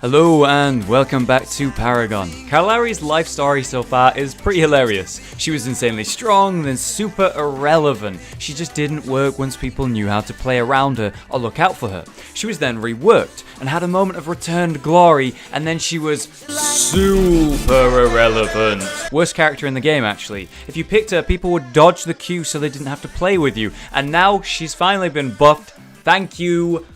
Hello and welcome back to Paragon. KALLARI's life story so far is pretty hilarious. She was insanely strong, then super irrelevant. She just didn't work once people knew how to play around her or look out for her. She was then reworked and had a moment of returned glory, and then she was super irrelevant. Worst character in the game, actually. If you picked her, people would dodge the queue so they didn't have to play with you. And now she's finally been buffed. Thank you,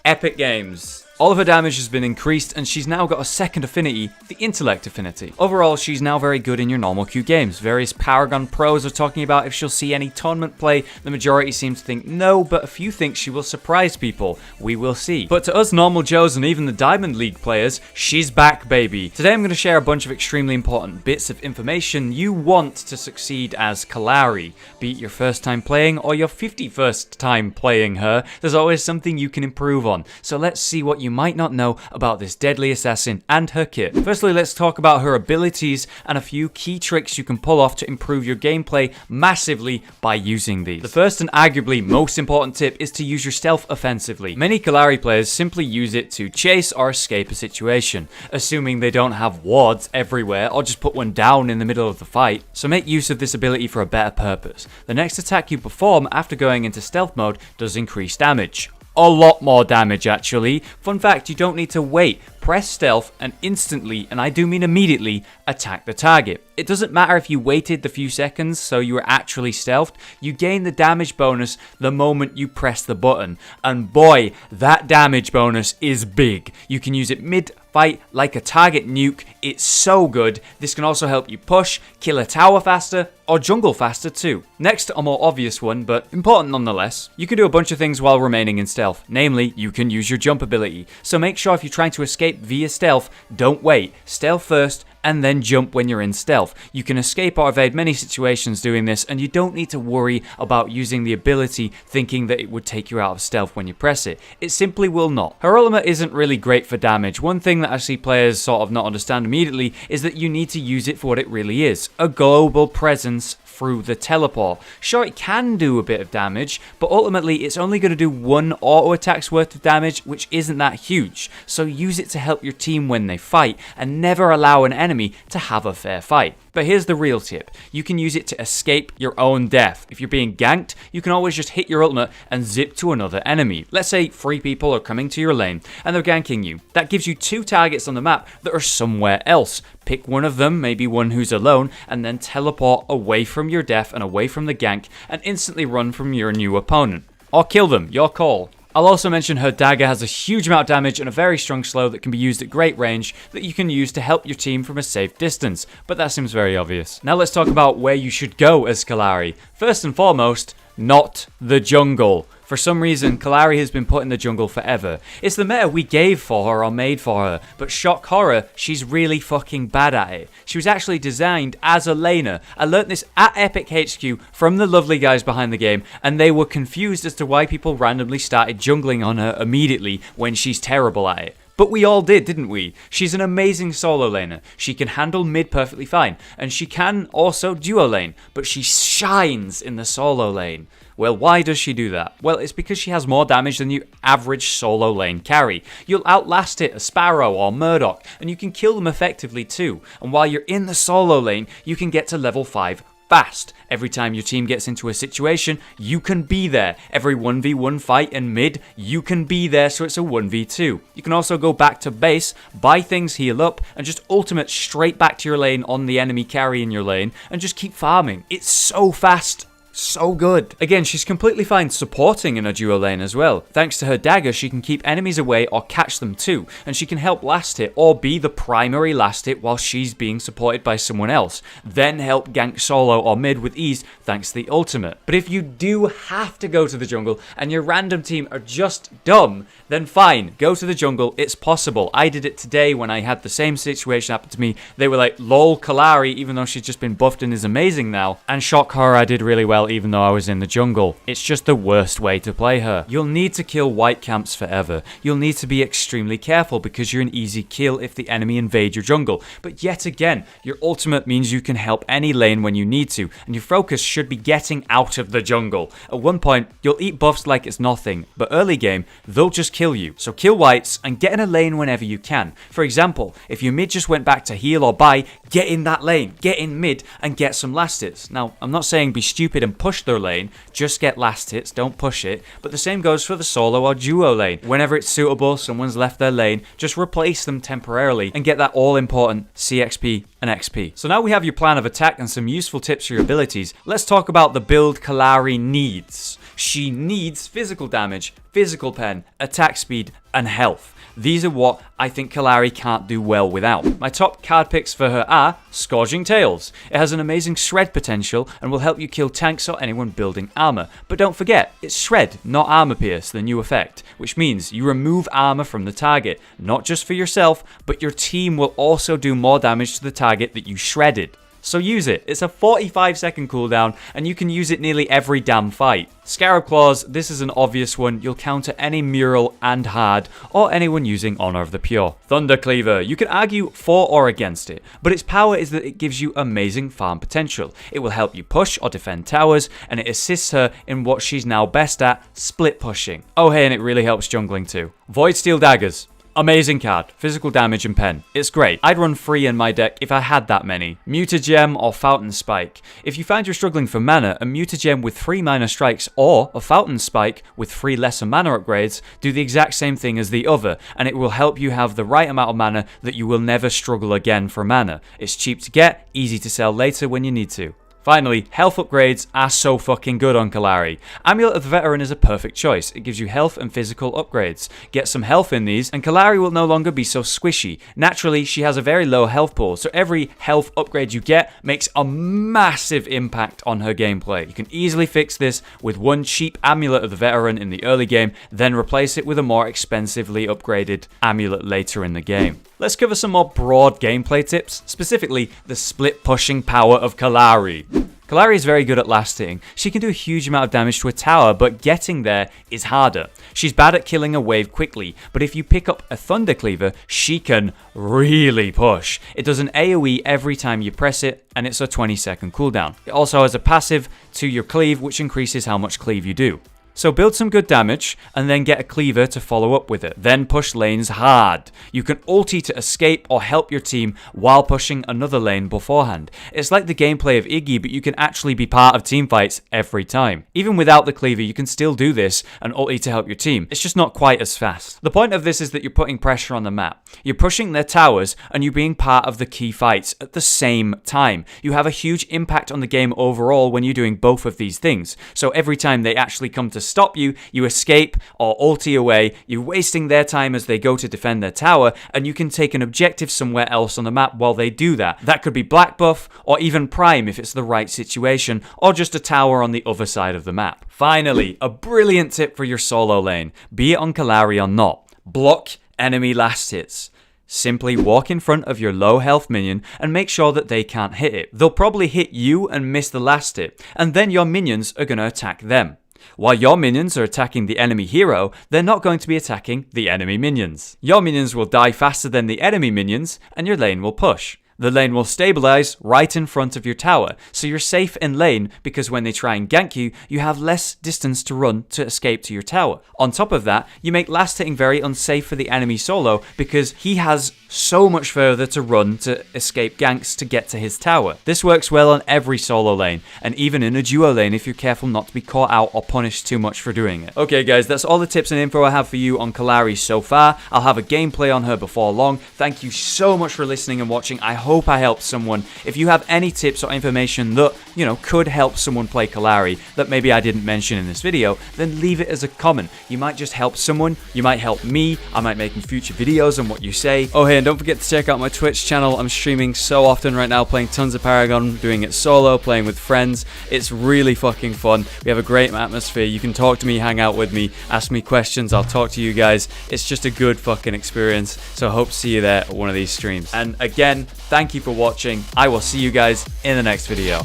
Epic Games. All of her damage has been increased, and she's now got a second affinity, the intellect affinity. Overall, she's now very good in your normal queue games. Various Paragon pros are talking about if she'll see any tournament play. The majority seem to think no, but a few think she will surprise people. We will see. But to us normal Joes and even the Diamond League players, she's back, baby. Today I'm going to share a bunch of extremely important bits of information you want to succeed as KALLARI. Be it your first time playing or your 51st time playing her, there's always something you can improve on. So let's see what you might not know about this deadly assassin and her kit. Firstly, let's talk about her abilities and a few key tricks you can pull off to improve your gameplay massively by using these. The first and arguably most important tip is to use your stealth offensively. Many KALLARI players simply use it to chase or escape a situation, assuming they don't have wards everywhere or just put one down in the middle of the fight. So make use of this ability for a better purpose. The next attack you perform after going into stealth mode does increase damage. A lot more damage, actually. Fun fact, you don't need to wait. Press stealth and instantly, and I do mean immediately, attack the target. It doesn't matter if you waited the few seconds so you were actually stealthed, you gain the damage bonus the moment you press the button. And boy, that damage bonus is big. You can use it mid-fight like a target nuke. It's so good. This can also help you push, kill a tower faster, or jungle faster too. Next, a more obvious one, but important nonetheless. You can do a bunch of things while remaining in stealth. Namely, you can use your jump ability. So make sure if you're trying to escape via stealth, don't wait. Stealth first, and then jump when you're in stealth. You can escape or evade many situations doing this, and you don't need to worry about using the ability thinking that it would take you out of stealth when you press it. It simply will not. Her ultimate isn't really great for damage. One thing that I see players sort of not understand immediately is that you need to use it for what it really is. A global presence through the teleport. Sure, it can do a bit of damage, but ultimately it's only going to do one auto attack's worth of damage, which isn't that huge. So use it to help your team when they fight, and never allow an enemy to have a fair fight. But here's the real tip. You can use it to escape your own death. If you're being ganked, you can always just hit your ultimate and zip to another enemy. Let's say 3 people are coming to your lane and they're ganking you. That gives you 2 targets on the map that are somewhere else. Pick one of them, maybe one who's alone, and then teleport away from your death and away from the gank and instantly run from your new opponent. Or kill them, your call. I'll also mention her dagger has a huge amount of damage and a very strong slow that can be used at great range that you can use to help your team from a safe distance, but that seems very obvious. Now let's talk about where you should go as KALLARI. First and foremost, not the jungle. For some reason, KALLARI has been put in the jungle forever. It's the meta we gave for her or made for her, but shock horror, she's really fucking bad at it. She was actually designed as a laner. I learnt this at Epic HQ from the lovely guys behind the game, and they were confused as to why people randomly started jungling on her immediately when she's terrible at it. But we all did, didn't we? She's an amazing solo laner. She can handle mid perfectly fine, and she can also duo lane, but she shines in the solo lane. Well, why does she do that? Well, it's because she has more damage than your average solo lane carry. You'll outlast it a Sparrow or Murdoch, and you can kill them effectively too. And while you're in the solo lane, you can get to level 5 fast. Every time your team gets into a situation, you can be there. Every 1v1 fight in mid, you can be there, so it's a 1v2. You can also go back to base, buy things, heal up, and just ultimate straight back to your lane on the enemy carry in your lane, and just keep farming. It's so fast. So good. Again, she's completely fine supporting in a duo lane as well. Thanks to her dagger, she can keep enemies away or catch them too, and she can help last hit or be the primary last hit while she's being supported by someone else, then help gank solo or mid with ease thanks to the ultimate. But if you do have to go to the jungle and your random team are just dumb, then fine, go to the jungle, it's possible. I did it today when I had the same situation happen to me. They were like, lol, KALLARI, even though she's just been buffed and is amazing now, and shock horror, I did really well well even though I was in the jungle. It's just the worst way to play her. You'll need to kill white camps forever. You'll need to be extremely careful because you're an easy kill if the enemy invade your jungle. But yet again, your ultimate means you can help any lane when you need to, and your focus should be getting out of the jungle. At one point, you'll eat buffs like it's nothing, but early game, they'll just kill you. So kill whites and get in a lane whenever you can. For example, if your mid just went back to heal or buy, get in that lane, get in mid and get some last hits. Now, I'm not saying be stupid and push their lane, just get last hits, don't push it, but the same goes for the solo or duo lane. Whenever it's suitable, someone's left their lane, just replace them temporarily and get that all-important CXP and XP. So now we have your plan of attack and some useful tips for your abilities. Let's talk about the build Kallari needs. She needs physical damage, physical pen, attack speed, and health. These are what I think Kallari can't do well without. My top card picks for her are Scourging Tails. It has an amazing shred potential and will help you kill tanks or anyone building armor. But don't forget, it's shred, not armor pierce, the new effect, which means you remove armor from the target, not just for yourself, but your team will also do more damage to the target that you shredded. So use it. It's a 45-second cooldown, and you can use it nearly every damn fight. Scarab Claws, this is an obvious one. You'll counter any mural and hard, or anyone using Honor of the Pure. Thunder Cleaver, you can argue for or against it, but its power is that it gives you amazing farm potential. It will help you push or defend towers, and it assists her in what she's now best at, split pushing. Oh hey, and it really helps jungling too. Voidsteel Daggers. Amazing card, physical damage and pen. It's great. I'd run 3 in my deck if I had that many. Mutagem or Fountain Spike. If you find you're struggling for mana, a Mutagem with 3 minor strikes or a Fountain Spike with 3 lesser mana upgrades do the exact same thing as the other, and it will help you have the right amount of mana that you will never struggle again for mana. It's cheap to get, easy to sell later when you need to. Finally, health upgrades are so fucking good on Kallari. Amulet of the Veteran is a perfect choice. It gives you health and physical upgrades. Get some health in these, and Kallari will no longer be so squishy. Naturally, she has a very low health pool, so every health upgrade you get makes a massive impact on her gameplay. You can easily fix this with one cheap Amulet of the Veteran in the early game, then replace it with a more expensively upgraded amulet later in the game. Let's cover some more broad gameplay tips, specifically the split pushing power of Kallari. Kallari is very good at last hitting. She can do a huge amount of damage to a tower, but getting there is harder. She's bad at killing a wave quickly, but if you pick up a Thunder Cleaver, she can really push. It does an AoE every time you press it, and it's a 20-second cooldown. It also has a passive to your cleave, which increases how much cleave you do. So build some good damage, and then get a cleaver to follow up with it. Then push lanes hard. You can ulti to escape or help your team while pushing another lane beforehand. It's like the gameplay of Iggy, but you can actually be part of teamfights every time. Even without the cleaver, you can still do this and ulti to help your team. It's just not quite as fast. The point of this is that you're putting pressure on the map. You're pushing their towers, and you're being part of the key fights at the same time. You have a huge impact on the game overall when you're doing both of these things. So every time they actually come to stop you, you escape or ulti away, you're wasting their time as they go to defend their tower, and you can take an objective somewhere else on the map while they do that. That could be black buff, or even prime if it's the right situation, or just a tower on the other side of the map. Finally, a brilliant tip for your solo lane, be it on Kallari or not. Block enemy last hits. Simply walk in front of your low health minion and make sure that they can't hit it. They'll probably hit you and miss the last hit, and then your minions are going to attack them. While your minions are attacking the enemy hero, they're not going to be attacking the enemy minions. Your minions will die faster than the enemy minions, and your lane will push. The lane will stabilize right in front of your tower, so you're safe in lane because when they try and gank you, you have less distance to run to escape to your tower. On top of that, you make last hitting very unsafe for the enemy solo because he has so much further to run to escape ganks to get to his tower. This works well on every solo lane, and even in a duo lane if you're careful not to be caught out or punished too much for doing it. Okay guys, that's all the tips and info I have for you on Kallari so far. I'll have a gameplay on her before long. Thank you so much for listening and watching. I hope I helped someone. If you have any tips or information that, could help someone play Kallari that maybe I didn't mention in this video, then leave it as a comment. You might just help someone, you might help me, I might make future videos on what you say. Oh hey, and don't forget to check out my Twitch channel. I'm streaming so often right now, playing tons of Paragon, doing it solo, playing with friends. It's really fucking fun. We have a great atmosphere. You can talk to me, hang out with me, ask me questions, I'll talk to you guys. It's just a good fucking experience, so I hope to see you there at one of these streams. And again, thank you for watching. I will see you guys in the next video.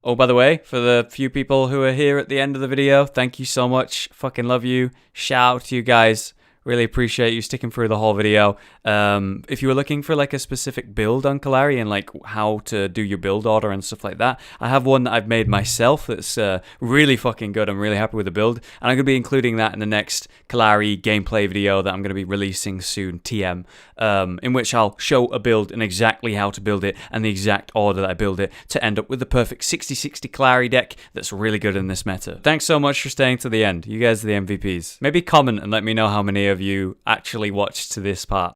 Oh, by the way, for the few people who are here at the end of the video, thank you so much. Fucking love you. Shout out to you guys. Really appreciate you sticking through the whole video. If you were looking for like a specific build on KALLARI and like how to do your build order and stuff like that, I have one that I've made myself that's really fucking good. I'm really happy with the build, and I'm going to be including that in the next KALLARI gameplay video that I'm going to be releasing soon, TM, in which I'll show a build and exactly how to build it and the exact order that I build it to end up with the perfect 60-60 KALLARI deck that's really good in this meta. Thanks so much for staying to the end. You guys are the MVPs. Maybe comment and let me know how many of you actually watched to this part.